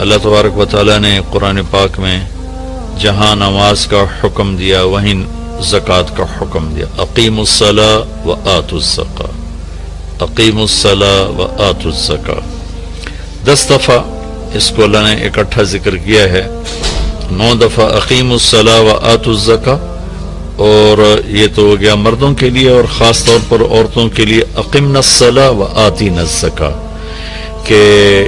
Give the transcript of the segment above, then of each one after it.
اللہ تبارک و تعالیٰ نے قرآن پاک میں جہاں نماز کا حکم دیا وہیں زکوٰۃ کا حکم دیا. اقیموا الصلاۃ وآتوا الزکاۃ، اقیموا الصلاۃ وآتوا الزکاۃ. 10 دفعہ اس کو اللہ نے اکٹھا ذکر کیا ہے. 9 دفعہ اقیموا الصلاۃ وآتوا الزکاۃ، اور یہ تو ہو گیا مردوں کے لیے، اور خاص طور پر عورتوں کے لیے اقمنا الصلاۃ وآتینا الزکاۃ، کہ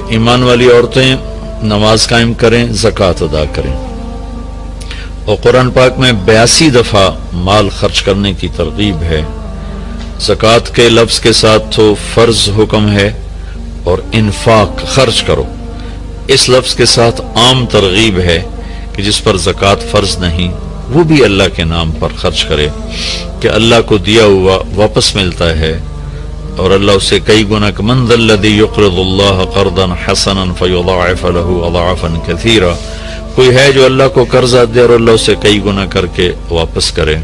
ایمان والی عورتیں نماز قائم کریں، زکوٰۃ ادا کریں. اور قرآن پاک میں 82 دفعہ مال خرچ کرنے کی ترغیب ہے. زکوٰۃ کے لفظ کے ساتھ تو فرض حکم ہے، اور انفاق خرچ کرو اس لفظ کے ساتھ عام ترغیب ہے کہ جس پر زکوٰۃ فرض نہیں وہ بھی اللہ کے نام پر خرچ کرے، کہ اللہ کو دیا ہوا واپس ملتا ہے، اور اللہ اسے کئی گنا من ذا الذی یقرض اللہ قرضا حسنا فیضاعف له اضعافا کثیرا، کوئی ہے جو اللہ کو قرضہ دے اور اللہ اسے کئی گنا کر کے واپس کرے.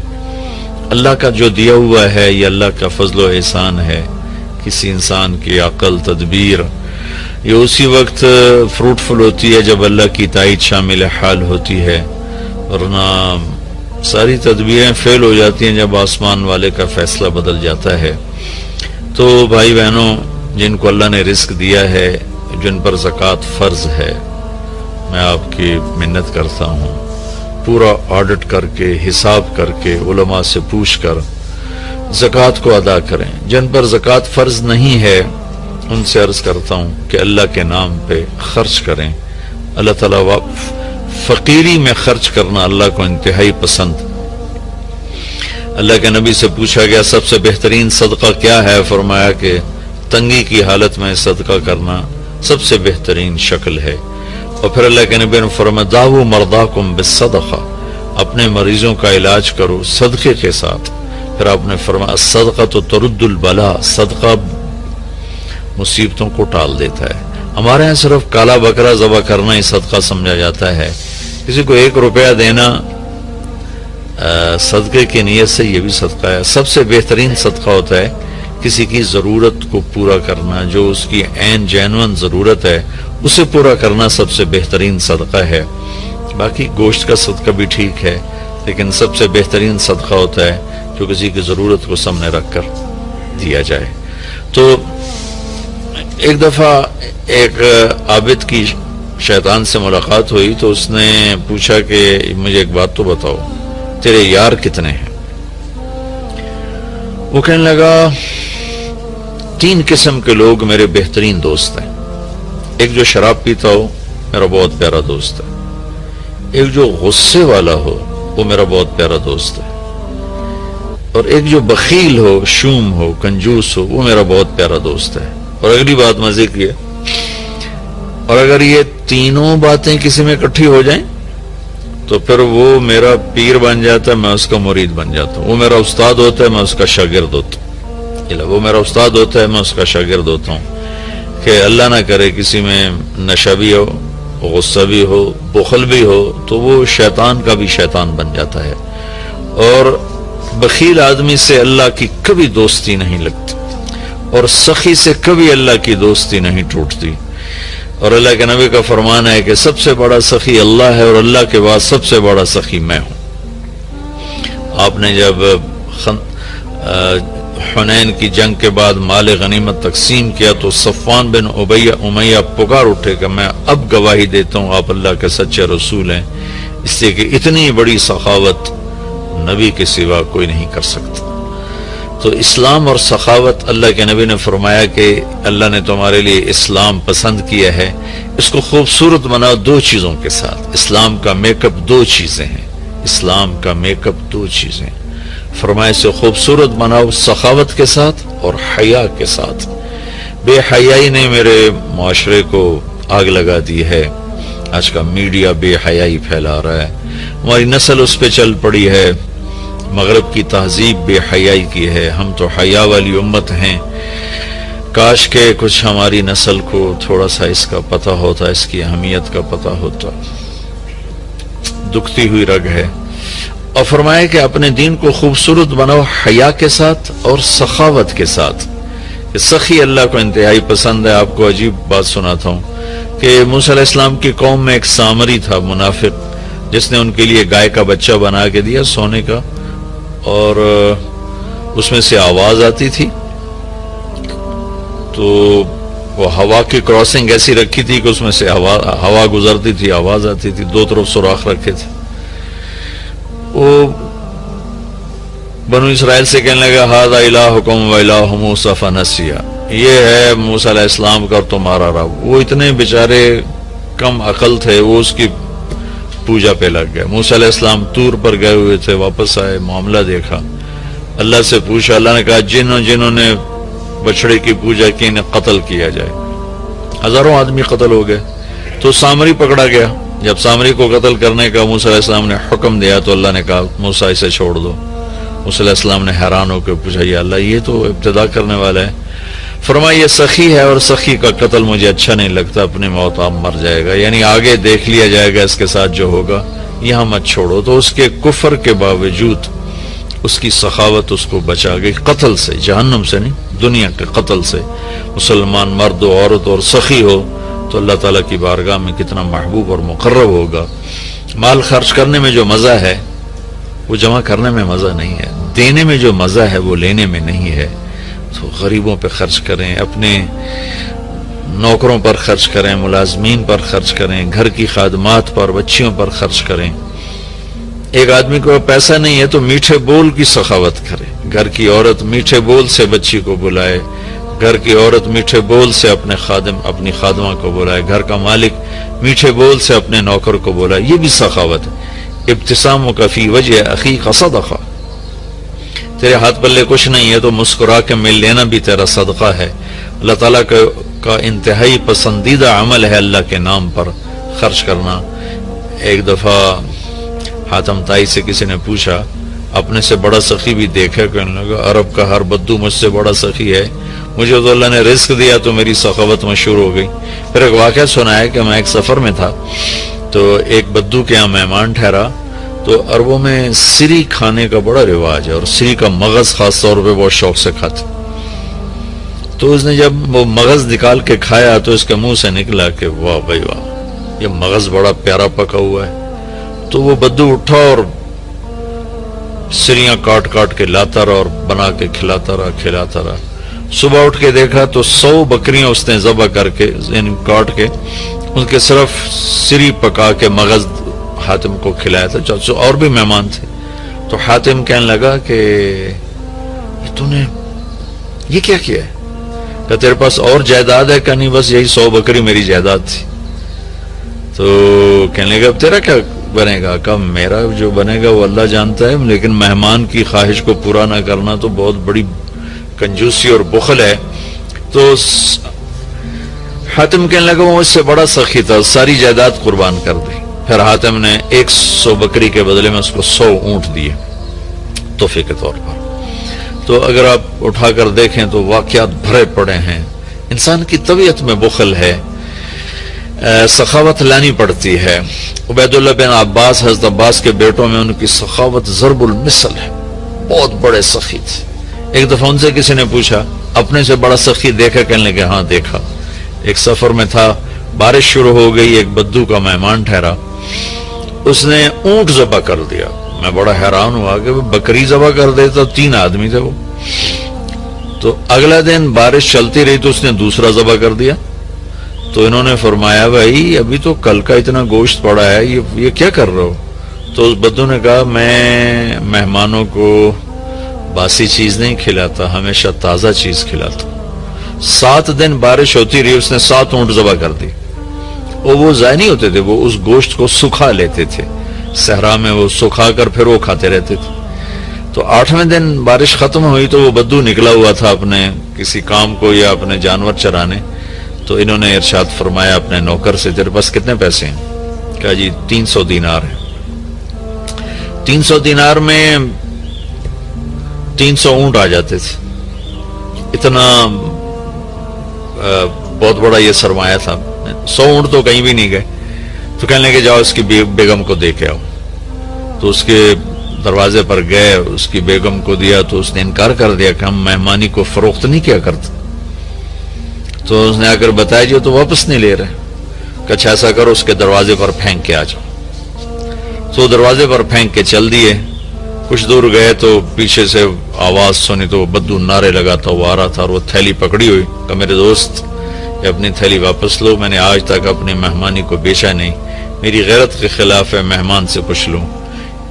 اللہ کا جو دیا ہوا ہے یہ اللہ کا فضل و احسان ہے. کسی انسان کی عقل تدبیر یہ اسی وقت فروٹفل ہوتی ہے جب اللہ کی تائید شامل حال ہوتی ہے، ورنہ ساری تدبیریں فیل ہو جاتی ہیں جب آسمان والے کا فیصلہ بدل جاتا ہے. تو بھائی بہنوں، جن کو اللہ نے رزق دیا ہے، جن پر زکوٰۃ فرض ہے، میں آپ کی منت کرتا ہوں پورا آڈٹ کر کے حساب کر کے علماء سے پوچھ کر زکوٰۃ کو ادا کریں. جن پر زکوٰۃ فرض نہیں ہے ان سے عرض کرتا ہوں کہ اللہ کے نام پہ خرچ کریں. اللہ تعالیٰ فقیری میں خرچ کرنا اللہ کو انتہائی پسند. اللہ کے نبی سے پوچھا گیا سب سے بہترین صدقہ کیا ہے؟ فرمایا کہ تنگی کی حالت میں صدقہ کرنا سب سے بہترین شکل ہے. اور پھر اللہ کے نبی نے فرمایا داؤ مرضاکم بالصدقہ، اپنے مریضوں کا علاج کرو صدقے کے ساتھ. پھر آپ نے فرمایا الصدقہ تو ترد البلا، صدقہ مصیبتوں کو ٹال دیتا ہے. ہمارے یہاں صرف کالا بکرا ذبح کرنا ہی صدقہ سمجھا جاتا ہے. کسی کو 1 روپیہ دینا صدقے کی نیت سے یہ بھی صدقہ ہے. سب سے بہترین صدقہ ہوتا ہے کسی کی ضرورت کو پورا کرنا، جو اس کی عین جینون ضرورت ہے اسے پورا کرنا سب سے بہترین صدقہ ہے. باقی گوشت کا صدقہ بھی ٹھیک ہے، لیکن سب سے بہترین صدقہ ہوتا ہے جو کسی کی ضرورت کو سامنے رکھ کر دیا جائے. تو ایک دفعہ ایک عابد کی شیطان سے ملاقات ہوئی تو اس نے پوچھا کہ مجھے ایک بات تو بتاؤ، تیرے یار کتنے ہیں؟ وہ کہنے لگا 3 قسم کے لوگ میرے بہترین دوست ہیں. ایک جو شراب پیتا ہو میرا بہت پیارا دوست ہے، ایک جو غصے والا ہو وہ میرا بہت پیارا دوست ہے، اور ایک جو بخیل ہو، شوم ہو، کنجوس ہو، وہ میرا بہت پیارا دوست ہے. اور اگلی بات مزے کی ہے، اور اگر یہ تینوں باتیں کسی میں اکٹھی ہو جائیں تو پھر وہ میرا پیر بن جاتا ہے، میں اس کا مرید بن جاتا ہوں. وہ میرا استاد ہوتا ہے، میں اس کا شاگرد ہوتا ہوں. وہ میرا استاد ہوتا ہے، میں اس کا شاگرد ہوتا ہوں. کہ اللہ نہ کرے کسی میں نشہ بھی ہو، غصہ بھی ہو، بخل بھی ہو، تو وہ شیطان کا بھی شیطان بن جاتا ہے. اور بخیل آدمی سے اللہ کی کبھی دوستی نہیں لگتی، اور سخی سے کبھی اللہ کی دوستی نہیں ٹوٹتی. اور اللہ کے نبی کا فرمان ہے کہ سب سے بڑا سخی اللہ ہے، اور اللہ کے بعد سب سے بڑا سخی میں ہوں. آپ نے جب حنین کی جنگ کے بعد مال غنیمت تقسیم کیا تو صفوان بن امیہ پکار اٹھے کہ میں اب گواہی دیتا ہوں آپ اللہ کے سچے رسول ہیں، اس لیے کہ اتنی بڑی سخاوت نبی کے سوا کوئی نہیں کر سکتا. تو اسلام اور سخاوت، اللہ کے نبی نے فرمایا کہ اللہ نے تمہارے لیے اسلام پسند کیا ہے، اس کو خوبصورت بناؤ 2 چیزوں کے ساتھ. اسلام کا میک اپ 2 چیزیں ہیں، اسلام کا میک اپ 2 چیزیں. فرمایا سے خوبصورت بناؤ سخاوت کے ساتھ اور حیا کے ساتھ. بے حیائی نے میرے معاشرے کو آگ لگا دی ہے. آج کا میڈیا بے حیائی پھیلا رہا ہے، ہماری نسل اس پہ چل پڑی ہے. مغرب کی تہذیب بے حیائی کی ہے، ہم تو حیا والی امت ہیں. کاش کہ کچھ ہماری نسل کو تھوڑا سا اس کا پتہ ہوتا، اس کی اہمیت کا پتہ ہوتا. دکھتی ہوئی رگ ہے. اور فرمایا کہ اپنے دین کو خوبصورت بناؤ حیا کے ساتھ اور سخاوت کے ساتھ. سخی اللہ کو انتہائی پسند ہے. آپ کو عجیب بات سناتا ہوں کہ موسیٰ علیہ السلام کی قوم میں ایک سامری تھا منافق، جس نے ان کے لیے گائے کا بچہ بنا کے دیا سونے کا، اور اس میں سے آواز آتی تھی، تو وہ ہوا کی کراسنگ ایسی رکھی تھی کہ اس میں سے ہوا گزرتی تھی، آواز آتی تھی، دو طرف سوراخ رکھے تھے۔ وہ بنو اسرائیل سے کہنے لگا ھذا الہکم و الہ موسیٰ فنسیٰ، یہ ہے موسیٰ علیہ السلام کا اور تمہارا رب۔ وہ اتنے بیچارے کم عقل تھے، وہ اس کی پوجا پہ لگ گئے۔ موسیٰ علیہ السلام طور پر گئے ہوئے تھے، واپس آئے، معاملہ دیکھا، اللہ سے پوچھا، اللہ نے کہا جنہوں نے بچڑے کی پوجا کی انہیں قتل کیا جائے۔ ہزاروں آدمی قتل ہو گئے، تو سامری پکڑا گیا۔ جب سامری کو قتل کرنے کا موسیٰ علیہ السلام نے حکم دیا تو اللہ نے کہا موسیٰ اسے چھوڑ دو۔ موسیٰ علیہ السلام نے حیران ہو کے پوچھا یا اللہ یہ تو ابتدا کرنے والا ہے۔ فرمایا یہ سخی ہے اور سخی کا قتل مجھے اچھا نہیں لگتا، اپنی موت آپ مر جائے گا، یعنی آگے دیکھ لیا جائے گا اس کے ساتھ جو ہوگا، یہاں مت چھوڑو۔ تو اس کے کفر کے باوجود اس کی سخاوت اس کو بچا گئی قتل سے، جہنم سے نہیں، دنیا کے قتل سے۔ مسلمان مرد و عورت اور سخی ہو تو اللہ تعالیٰ کی بارگاہ میں کتنا محبوب اور مقرب ہوگا۔ مال خرچ کرنے میں جو مزہ ہے وہ جمع کرنے میں مزہ نہیں ہے، دینے میں جو مزہ ہے وہ لینے میں نہیں ہے۔ تو غریبوں پہ خرچ کریں، اپنے نوکروں پر خرچ کریں، ملازمین پر خرچ کریں، گھر کی خادمات پر، بچیوں پر خرچ کریں۔ ایک آدمی کو پیسہ نہیں ہے تو میٹھے بول کی سخاوت کرے، گھر کی عورت میٹھے بول سے بچی کو بلائے، گھر کی عورت میٹھے بول سے اپنے خادم اپنی خادمہ کو بلائے، گھر کا مالک میٹھے بول سے اپنے نوکر کو بلائے، یہ بھی سخاوت ہے۔ ابتسامک فی وجہ اخیک صدقہ، تیرے ہاتھ پلے کچھ نہیں ہے تو مسکرا کے مل لینا بھی تیرا صدقہ ہے۔ اللہ تعالیٰ کا انتہائی پسندیدہ عمل ہے اللہ کے نام پر خرچ کرنا۔ ایک دفعہ حاتم طائی سے کسی نے پوچھا اپنے سے بڑا سخی بھی دیکھا؟ کہنے لگا عرب کا ہر بدو مجھ سے بڑا سخی ہے، مجھے تو اللہ نے رزق دیا تو میری سخاوت مشہور ہو گئی۔ پھر ایک واقعہ سنا ہے کہ میں ایک سفر میں تھا تو ایک بدو کے یہاں مہمان ٹھہرا، تو عربوں میں سری کھانے کا بڑا رواج ہے، اور سری کا مغز خاص طور پہ بہت شوق سے کھاتے۔ تو اس نے جب وہ مغز نکال کے کھایا تو اس کے منہ سے نکلا کہ واہ بھائی واہ، یہ مغز بڑا پیارا پکا ہوا ہے۔ تو وہ بدو اٹھا اور سریاں کاٹ کاٹ کے لاتا رہا اور بنا کے کھلاتا رہا۔ صبح اٹھ کے دیکھا تو 100 بکریاں اس نے ذبح کر کے کاٹ کے ان کے صرف سری پکا کے مغز حاتم کو کھلایا تھا، اور بھی مہمان تھے۔ تو حاتم کہنے لگا کہ تو نے یہ کیا ہے؟ کہ تیرے پاس اور جائیداد ہے؟ کہ نہیں بس یہی 100 بکری میری جائیداد تھی۔ تو کہنے لگا اب تیرا کیا بنے گا؟ کہ میرا جو بنے گا وہ اللہ جانتا ہے، لیکن مہمان کی خواہش کو پورا نہ کرنا تو بہت بڑی کنجوسی اور بخل ہے۔ تو حاتم کہنے لگا وہ مجھ سے بڑا سخی تھا، ساری جائیداد قربان کر دی۔ پھر حاتم نے 100 بکری کے بدلے میں اس کو 100 اونٹ دیے تحفے کے طور پر۔ تو اگر آپ اٹھا کر دیکھیں تو واقعات بھرے پڑے ہیں۔ انسان کی طبیعت میں بخل ہے، سخاوت لانی پڑتی ہے۔ عبید اللہ بن عباس، حضرت عباس کے بیٹوں میں ان کی سخاوت ضرب المثل ہے، بہت بڑے سخی تھے۔ ایک دفعہ ان سے کسی نے پوچھا اپنے سے بڑا سخی دیکھا؟ کہنے لگے ہاں دیکھا۔ ایک سفر میں تھا، بارش شروع ہو گئی، ایک بدو کا مہمان ٹھہرا، اس نے اونٹ ذبح کر دیا۔ میں بڑا حیران ہوا کہ بکری ذبح کر دیتا، 3 آدمی تھے وہ۔ تو اگلا دن بارش چلتی رہی تو اس نے دوسرا ذبح کر دیا۔ تو انہوں نے فرمایا بھائی ابھی تو کل کا اتنا گوشت پڑا ہے، یہ کیا کر رہے ہو؟ تو اس بدو نے کہا میں مہمانوں کو باسی چیز نہیں کھلاتا، ہمیشہ تازہ چیز کھلاتا۔ 7 دن بارش ہوتی رہی، اس نے 7 اونٹ ذبح کر دی، اور وہ ضائع نہیں ہوتے تھے، وہ اس گوشت کو سکھا لیتے تھے، صحرا میں وہ سکھا کر پھر وہ کھاتے رہتے تھے۔ تو 8ویں دن بارش ختم ہوئی تو وہ بدو نکلا ہوا تھا اپنے کسی کام کو یا اپنے جانور چرانے۔ تو انہوں نے ارشاد فرمایا اپنے نوکر سے تیرے پاس کتنے پیسے ہیں؟ کہا جی 300 دینار ہیں۔ 300 دینار میں 300 اونٹ آ جاتے تھے، اتنا بہت بڑا یہ سرمایہ تھا۔ 100 اونٹ تو کہیں بھی نہیں گئے۔ تو کہنے لگے جاؤ اس کی بیگم کو دے کے آؤ۔ تو اس کے دروازے پر گئے، اس کی بیگم کو دیا تو اس نے انکار کر دیا کہ ہم مہمانی کو فروخت نہیں کیا کرتے۔ تو اس نے آ کر بتایا جو تو واپس نہیں لے رہے۔ کہ اچھا ایسا کرو اس کے دروازے پر پھینک کے آ جاؤ. تو دروازے پر پھینک کے چل دیے. کچھ دور گئے تو پیچھے سے آواز سنی تو بدو نعرے لگاتا وہ آ رہا تھا اور وہ تھیلی پکڑی ہوئی کہ میرے دوست یہ اپنی تھیلی واپس لو، میں نے آج تک اپنی مہمانی کو بیچا نہیں، میری غیرت کے خلاف ہے مہمان سے پوچھ لوں.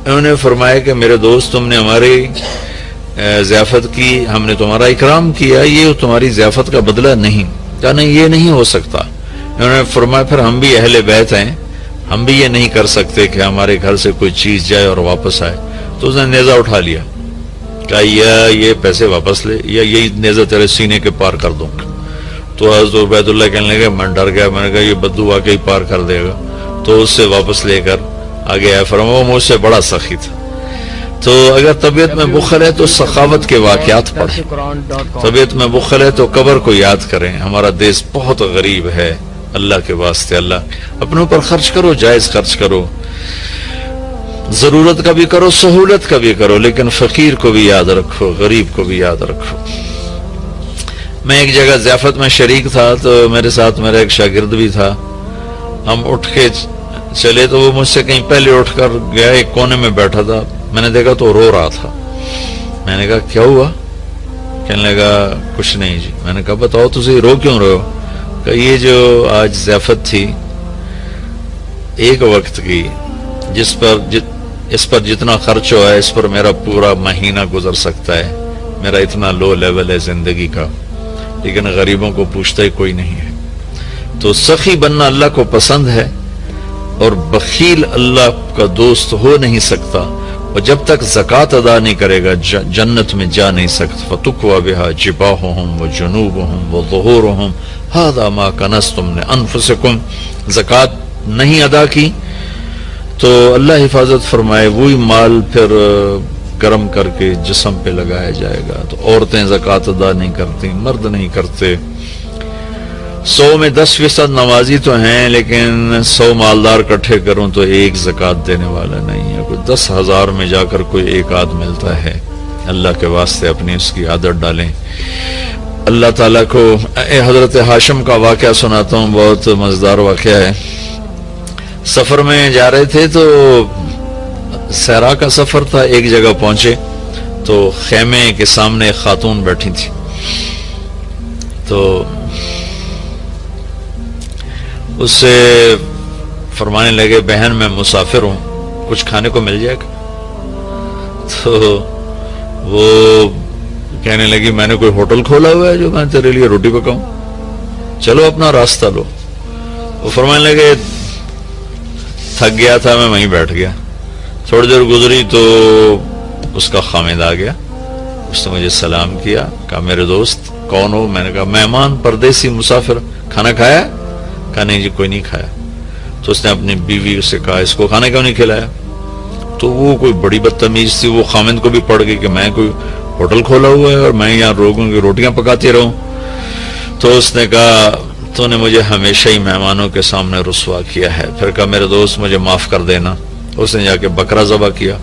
انہوں نے فرمایا کہ میرے دوست تم نے ہماری ضیافت کی، ہم نے تمہارا اکرام کیا، یہ تمہاری ضیافت کا بدلہ نہیں. کہا نہیں یہ نہیں ہو سکتا. انہوں نے فرمایا پھر ہم بھی اہل بیت ہیں، ہم بھی یہ نہیں کر سکتے کہ ہمارے گھر سے کوئی چیز جائے اور واپس آئے. تو اس نے نیزہ اٹھا لیا، کہا یا یہ پیسے واپس لے یا یہی نیزہ تیرے سینے کے پار کر دوں. تو حضرت عبید اللہ کہنے لگے میں ڈر گیا، میں نے کہا یہ بدو واقعی پار کر دے گا. تو اس سے واپس لے کر آگے آیا. فرمایا وہ مجھ سے بڑا سخی تھا. تو اگر طبیعت میں بخل ہے تو سخاوت کے واقعات پڑھیں، طبیعت میں بخل ہے تو قبر کو یاد کریں. ہمارا دیش بہت غریب ہے، اللہ کے واسطے اللہ اپنے اوپر خرچ کرو، جائز خرچ کرو، ضرورت کا بھی کرو، سہولت کا بھی کرو، لیکن فقیر کو بھی یاد رکھو، غریب کو بھی یاد رکھو. میں ایک جگہ ضیافت میں شریک تھا تو میرے ساتھ میرا ایک شاگرد بھی تھا. ہم اٹھ کے چلے تو وہ مجھ سے کہیں پہلے اٹھ کر گیا، ایک کونے میں بیٹھا تھا. میں نے دیکھا تو رو رہا تھا. میں نے کہا کیا ہوا؟ کہنے لگا کچھ نہیں جی. میں نے کہا بتاؤ تجھے رو کیوں رہے ہو؟ کہ یہ جو آج ضیافت تھی ایک وقت کی، اس پر جتنا خرچ ہوا ہے اس پر میرا پورا مہینہ گزر سکتا ہے. میرا اتنا لو لیول ہے زندگی کا، لیکن غریبوں کو پوچھتا ہی کوئی نہیں ہے. تو سخی بننا اللہ کو پسند ہے، اور بخیل اللہ کا دوست ہو نہیں سکتا، اور جب تک زکوٰۃ ادا نہیں کرے گا جنت میں جا نہیں سکتا. فَتُقْوَى بِهَا جِبَاهُهُمْ وَجُنُوبُهُمْ وَظُهُورُهُمْ هَذَا مَا كَنَزْتُمْ لِأَنفُسِكُمْ. زکوٰۃ نہیں ادا کی تو اللہ حفاظت فرمائے وہی مال پھر گرم کر کے جسم پہ لگایا جائے گا. تو عورتیں زکوٰۃ ادا نہیں کرتی، مرد نہیں کرتے. 100 میں 10% نمازی تو ہیں، لیکن 100 مالدار اکٹھے کروں تو ایک زکوٰۃ دینے والا نہیں ہے. کوئی 10,000 میں جا کر کوئی ایک آدھ ملتا ہے. اللہ کے واسطے اپنی اس کی عادت ڈالیں. اللہ تعالیٰ کو حضرت ہاشم کا واقعہ سناتا ہوں، بہت مزیدار واقعہ ہے. سفر میں جا رہے تھے تو صحرا کا سفر تھا. ایک جگہ پہنچے تو خیمے کے سامنے ایک خاتون بیٹھی تھی. تو اس سے فرمانے لگے بہن میں مسافر ہوں، کچھ کھانے کو مل جائے گا؟ تو وہ کہنے لگی میں نے کوئی ہوٹل کھولا ہوا ہے جو میں تیرے لیے روٹی پکاؤں، چلو اپنا راستہ لو. وہ فرمانے لگے تھک گیا تھا میں وہیں بیٹھ گیا. تھوڑی دیر گزری تو اس کا خامد آ گیا. اس نے مجھے سلام کیا، کہا میرے دوست کون ہو؟ میں نے کہا مہمان، پردیسی، مسافر. کھانا کھایا؟ کہا نہیں جی کوئی نہیں کھایا. تو اس نے اپنی بیوی سے کہا اس کو کھانا کیوں نہیں کھلایا؟ تو وہ کوئی بڑی بدتمیز تھی، وہ خامد کو بھی پڑ گئی کہ میں کوئی ہوٹل کھولا ہوا ہے اور میں یہاں لوگوں کی روٹیاں پکاتے رہوں. تو اس نے کہا تو نے مجھے ہمیشہ ہی مہمانوں کے سامنے رسوا کیا ہے. پھر کہا میرے دوست مجھے معاف کر دینا. اس نے جا کے بکرا ذبح کیا،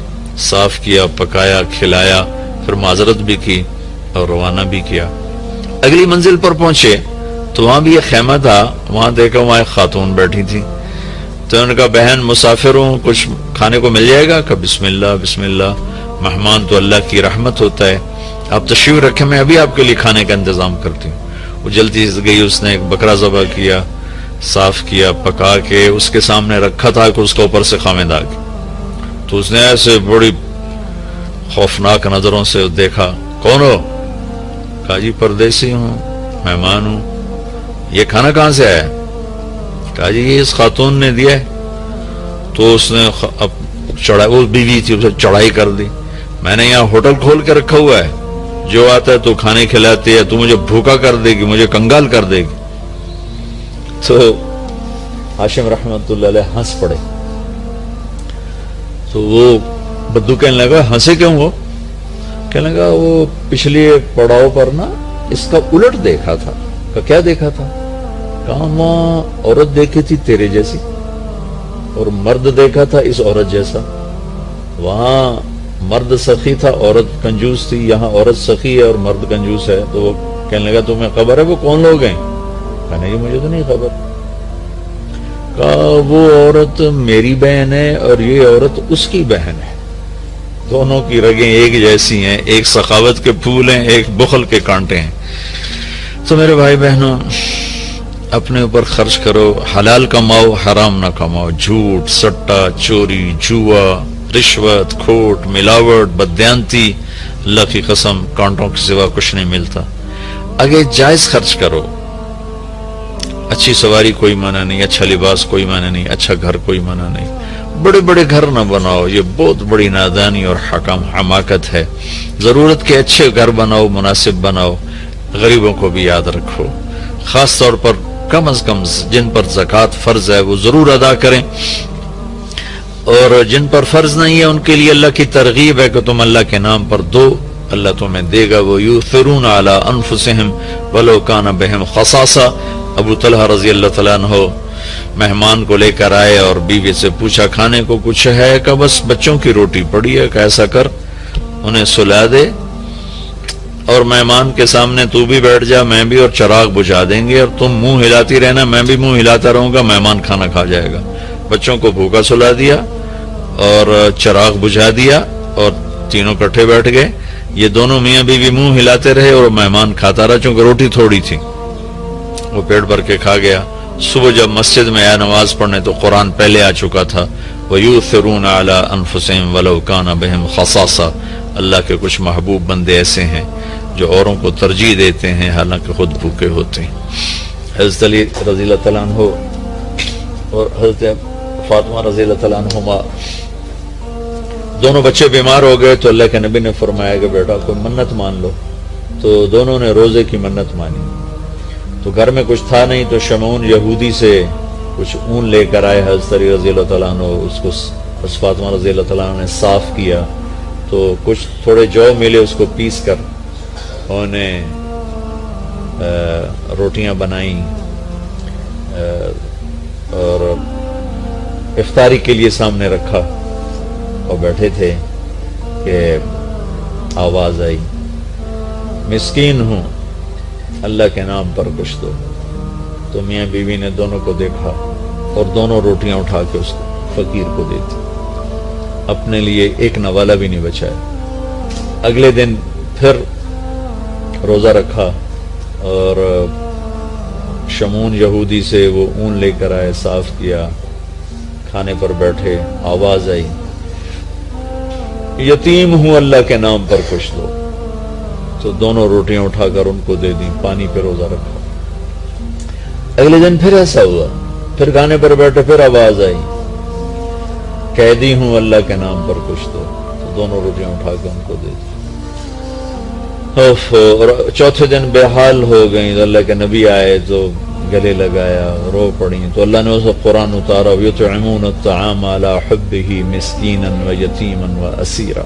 صاف کیا، پکایا، کھلایا، پھر معذرت بھی کی اور روانہ بھی کیا. اگلی منزل پر پہنچے تو وہاں بھی ایک خیمہ تھا. وہاں دیکھا وہاں ایک خاتون بیٹھی تھی. تو انہوں نے کہا بہن مسافر ہوں، کچھ کھانے کو مل جائے گا؟ کہ بسم اللہ بسم اللہ، مہمان تو اللہ کی رحمت ہوتا ہے، آپ تشریف رکھیں میں ابھی آپ کے لیے کھانے کا انتظام کرتی ہوں. وہ جلدی سے گئی، اس نے ایک بکرا ذبح کیا، صاف کیا، پکا کے اس کے سامنے رکھا تھا کہ اس کے اوپر سے خامد آ گئی. تو اس نے ایسے بڑی خوفناک نظروں سے دیکھا. کون ہو؟ کہا جی پردیسی ہوں، مہمان ہوں. یہ کھانا کہاں سے آیا؟ کہا جی یہ اس خاتون نے دیا ہے. تو اس نے چڑھائی، وہ بیوی تھی، اسے چڑھائی کر دی. میں نے یہاں ہوٹل کھول کے رکھا ہوا ہے، جو آتا ہے تو کھانے کھلاتی ہے، تو مجھے بھوکا کر دے گی، مجھے کنگال کر دے گی. تو ہاشم رحمت اللہ علیہ ہنس پڑے. تو وہ بدو کہنے لگا ہنسے کیوں ہو؟ کہنے لگا وہ پچھلی پڑاؤ پر نا اس کا الٹ دیکھا تھا. کہ کیا دیکھا تھا؟ کہاں وہاں عورت دیکھی تھی تیرے جیسی، اور مرد دیکھا تھا اس عورت جیسا. وہاں مرد سخی تھا، عورت کنجوس تھی. یہاں عورت سخی ہے اور مرد کنجوس ہے. تو وہ کہنے لگا تمہیں خبر ہے وہ کون لوگ ہیں؟ کہا نہیں مجھے تو نہیں خبر. کہا وہ عورت میری بہن ہے اور یہ عورت اس کی بہن ہے، دونوں کی رگیں ایک جیسی ہیں، ایک سخاوت کے پھول ہیں، ایک بخل کے کانٹے ہیں۔ تو میرے بھائی بہنوں، اپنے اوپر خرچ کرو، حلال کماؤ، حرام نہ کماؤ، جھوٹ، سٹا، چوری، جوا، رشوت، کھوٹ، ملاوٹ، بددیانتی، اللہ کی قسم کانٹوں کے سوا کچھ نہیں ملتا۔ آگے جائز خرچ کرو، اچھی سواری کوئی منع نہیں، اچھا لباس کوئی منع نہیں، اچھا گھر کوئی منع نہیں، بڑے بڑے گھر نہ بناؤ، یہ بہت بڑی نادانی اور حماقت ہے۔ ضرورت کے اچھے گھر بناؤ، مناسب بناؤ، غریبوں کو بھی یاد رکھو، خاص طور پر کم از کم جن پر زکوٰۃ فرض ہے وہ ضرور ادا کریں، اور جن پر فرض نہیں ہے ان کے لیے اللہ کی ترغیب ہے کہ تم اللہ کے نام پر دو، اللہ تمہیں دے گا۔ وَيُؤْثِرُونَ عَلَىٰ أَنفُسِهِمْ وَلَوْ كَانَ بِهِمْ خَصَاصَةٌ۔ ابو طلحہ رضی اللہ تعالیٰ عنہ مہمان کو لے کر آئے اور بیوی سے پوچھا کھانے کو کچھ ہے؟ کہ بس بچوں کی روٹی پڑی ہے، کہ ایسا کر انہیں سلا دے اور مہمان کے سامنے تو بھی بیٹھ جا، میں بھی، اور چراغ بجھا دیں گے، اور تم منہ ہلاتی رہنا، میں بھی منہ ہلاتا رہوں گا، مہمان کھانا کھا جائے گا۔ بچوں کو بھوکا سلا دیا اور چراغ بجھا دیا اور تینوں کٹھے بیٹھ گئے، یہ دونوں میاں بیوی منہ ہلاتے رہے اور مہمان کھاتا رہا، چونکہ روٹی تھوڑی تھی، وہ پیٹ بھر کے کھا گیا۔ صبح جب مسجد میں آیا نماز پڑھنے تو قرآن پہلے آ چکا تھا، وَيُؤْثِرُونَ عَلَىٰ أَنفُسِهِمْ وَلَوْ كَانَ بِهِمْ خَصَاصَةٌ۔ اللہ کے کچھ محبوب بندے ایسے ہیں جو اوروں کو ترجیح دیتے ہیں حالانکہ خود بھوکے ہوتے ہیں۔ حضرت علی رضی اللہ تعالیٰ عنہ اور حضرت فاطمہ رضی اللہ تعالیٰ عنہما دونوں بچے بیمار ہو گئے تو اللہ کے نبی نے فرمایا کہ بیٹا کوئی منت مان لو، تو دونوں نے روزے کی منت مانی۔ تو گھر میں کچھ تھا نہیں تو شمعون یہودی سے کچھ اون لے کر آئے حضرت علی رضی اللہ تعالیٰ عنہ، اس کو فاطمہ رضی اللہ تعالیٰ عنہ نے صاف کیا، تو کچھ تھوڑے جو ملے اس کو پیس کر انہیں روٹیاں بنائیں اور افطاری کے لیے سامنے رکھا، اور بیٹھے تھے کہ آواز آئی مسکین ہوں اللہ کے نام پر کچھ دو۔ تو میاں بیوی نے دونوں کو دیکھا اور دونوں روٹیاں اٹھا کے اس فقیر کو دی تھی، اپنے لیے ایک نوالا بھی نہیں بچایا۔ اگلے دن پھر روزہ رکھا اور شمعون یہودی سے وہ اون لے کر آئے، صاف کیا، کھانے پر بیٹھے، آواز آئی یتیم ہوں اللہ کے نام پر کچھ دو، تو دونوں روٹیاں اٹھا کر ان کو دے دیں، پانی پہ روزہ رکھا۔ اگلے دن پھر ایسا ہوا، پھر کھانے پر بیٹھے، پھر آواز آئی قیدی ہوں اللہ کے نام پر کچھ دو، تو دونوں روٹیاں اٹھا کے ان کو دے دی۔ اور چوتھے دن بے حال ہو گئیں تو اللہ کے نبی آئے تو گلے لگایا، رو پڑی، تو اللہ نے اسے قرآن اتارا یطعمون الطعام علی حبہ مسکینا ویتیما واسیرا،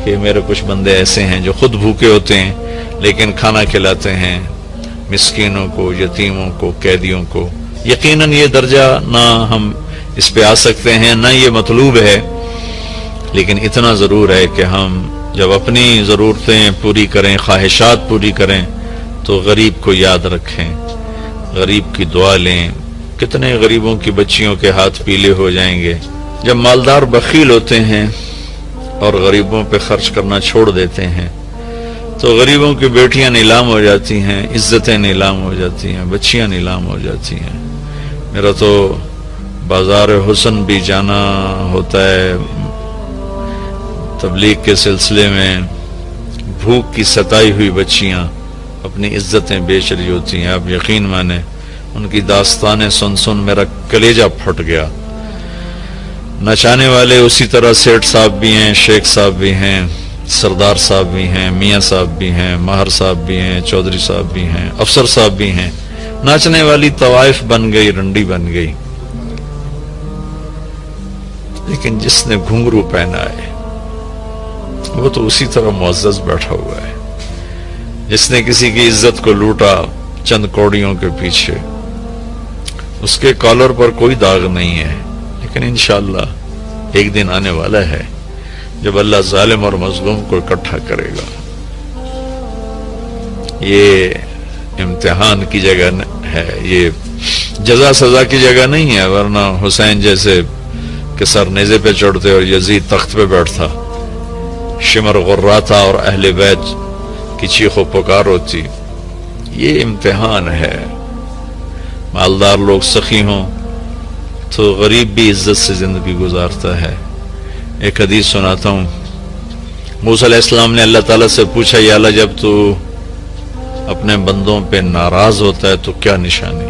کہ میرے کچھ بندے ایسے ہیں جو خود بھوکے ہوتے ہیں لیکن کھانا کھلاتے ہیں مسکینوں کو، یتیموں کو، قیدیوں کو۔ یقیناً یہ درجہ نہ ہم اس پہ آ سکتے ہیں، نہ یہ مطلوب ہے، لیکن اتنا ضرور ہے کہ ہم جب اپنی ضرورتیں پوری کریں، خواہشات پوری کریں، تو غریب کو یاد رکھیں، غریب کی دعا لیں۔ کتنے غریبوں کی بچیوں کے ہاتھ پیلے ہو جائیں گے جب مالدار بخیل ہوتے ہیں اور غریبوں پہ خرچ کرنا چھوڑ دیتے ہیں، تو غریبوں کی بیٹیاں نیلام ہو جاتی ہیں، عزتیں نیلام ہو جاتی ہیں، بچیاں نیلام ہو جاتی ہیں۔ میرا تو بازار حسن بھی جانا ہوتا ہے تبلیغ کے سلسلے میں، بھوک کی ستائی ہوئی بچیاں اپنی عزتیں بیچ رہی ہوتی ہیں۔ آپ یقین مانیں ان کی داستانیں سن سن میرا کلیجہ پھٹ گیا۔ نچانے والے اسی طرح سیٹھ صاحب بھی ہیں، شیخ صاحب بھی ہیں، سردار صاحب بھی ہیں، میاں صاحب بھی ہیں، ماہر صاحب بھی ہیں، چودھری صاحب بھی ہیں، افسر صاحب بھی ہیں۔ ناچنے والی طوائف بن گئی، رنڈی بن گئی، لیکن جس نے گھنگرو پہنا ہے وہ تو اسی طرح معزز بیٹھا ہوا ہے۔ جس نے کسی کی عزت کو لوٹا چند کوڑیوں کے پیچھے، اس کے کالر پر کوئی داغ نہیں ہے، لیکن انشاءاللہ ایک دن آنے والا ہے جب اللہ ظالم اور مظلوم کو اکٹھا کرے گا۔ یہ امتحان کی جگہ ہے، یہ جزا سزا کی جگہ نہیں ہے، ورنہ حسین جیسے کہ سر نیزے پہ چڑھتے اور یزید تخت پہ بیٹھتا، شمر غراتا اور اہل بیت کی چیخ و پکار ہوتی۔ یہ امتحان ہے، مالدار لوگ سخی ہوں تو غریب بھی عزت سے زندگی گزارتا ہے۔ ایک حدیث سناتا ہوں، موسیٰ علیہ السلام نے اللہ تعالیٰ سے پوچھا، یا اللہ جب تو اپنے بندوں پہ ناراض ہوتا ہے تو کیا نشانی؟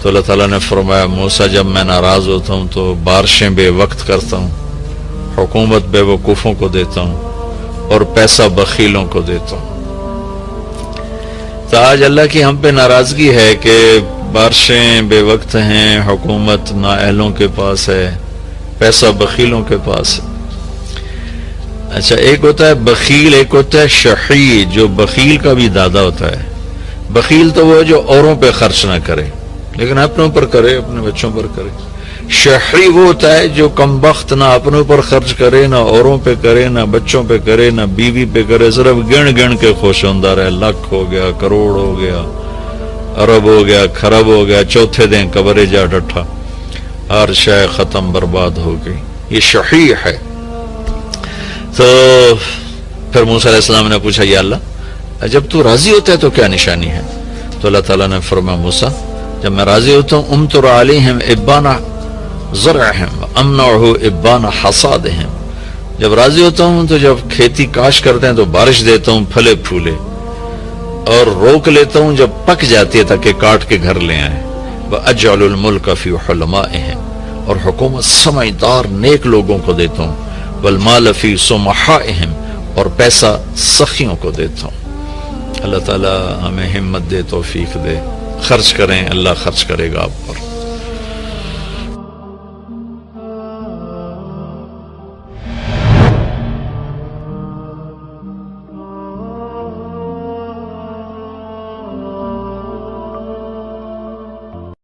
تو اللہ تعالیٰ نے فرمایا، موسیٰ جب میں ناراض ہوتا ہوں تو بارشیں بے وقت کرتا ہوں، حکومت بے وقوفوں کو دیتا ہوں اور پیسہ بخیلوں کو دیتا ہوں۔ تو آج اللہ کی ہم پہ ناراضگی ہے کہ بارشیں بے وقت ہیں، حکومت نااہلوں کے پاس ہے، پیسہ بخیلوں کے پاس ہے۔ اچھا، ایک ہوتا ہے بخیل، ایک ہوتا ہے شحیح، جو بخیل کا بھی دادا ہوتا ہے۔ بخیل تو وہ جو اوروں پہ خرچ نہ کرے لیکن اپنوں پر کرے، اپنے بچوں پر کرے۔ شحیح وہ ہوتا ہے جو کم بخت نہ اپنوں پر خرچ کرے، نہ اوروں پہ کرے، نہ بچوں پہ کرے، نہ بیوی پہ کرے، صرف گن گن کے خوش ہوتا رہے، لاکھ ہو گیا، کروڑ ہو گیا، ارب ہو گیا، خرب ہو گیا، چوتھے دن قبرے جا ڈٹھا، ہر شے ختم برباد ہو گئی۔ یہ شحیح ہے۔ تو پھر موسیٰ علیہ السلام نے پوچھا، یا اللہ جب تو راضی ہوتا ہے تو کیا نشانی ہے؟ تو اللہ تعالیٰ نے فرمایا، موسیٰ جب میں راضی ہوتا ہوں، امطر علیہم ابان زرعہم امنعہ ابان حصادہم، جب راضی ہوتا ہوں تو جب کھیتی کاش کرتے ہیں تو بارش دیتا ہوں پھلے پھولے، اور روک لیتا ہوں جب پک جاتی ہے تاکہ کاٹ کے گھر لے آئیں۔ وَأَجْعَلُ الْمُلْكَ فِي حُلَمَائِهِمْ، اور حکومت سمجھدار نیک لوگوں کو دیتا ہوں، وَالْمَالَ فِي سُمَحَائِهِمْ، اور پیسہ سخیوں کو دیتا ہوں۔ اللہ تعالی ہمیں ہمت دے، توفیق دے، خرچ کریں، اللہ خرچ کرے گا آپ پر۔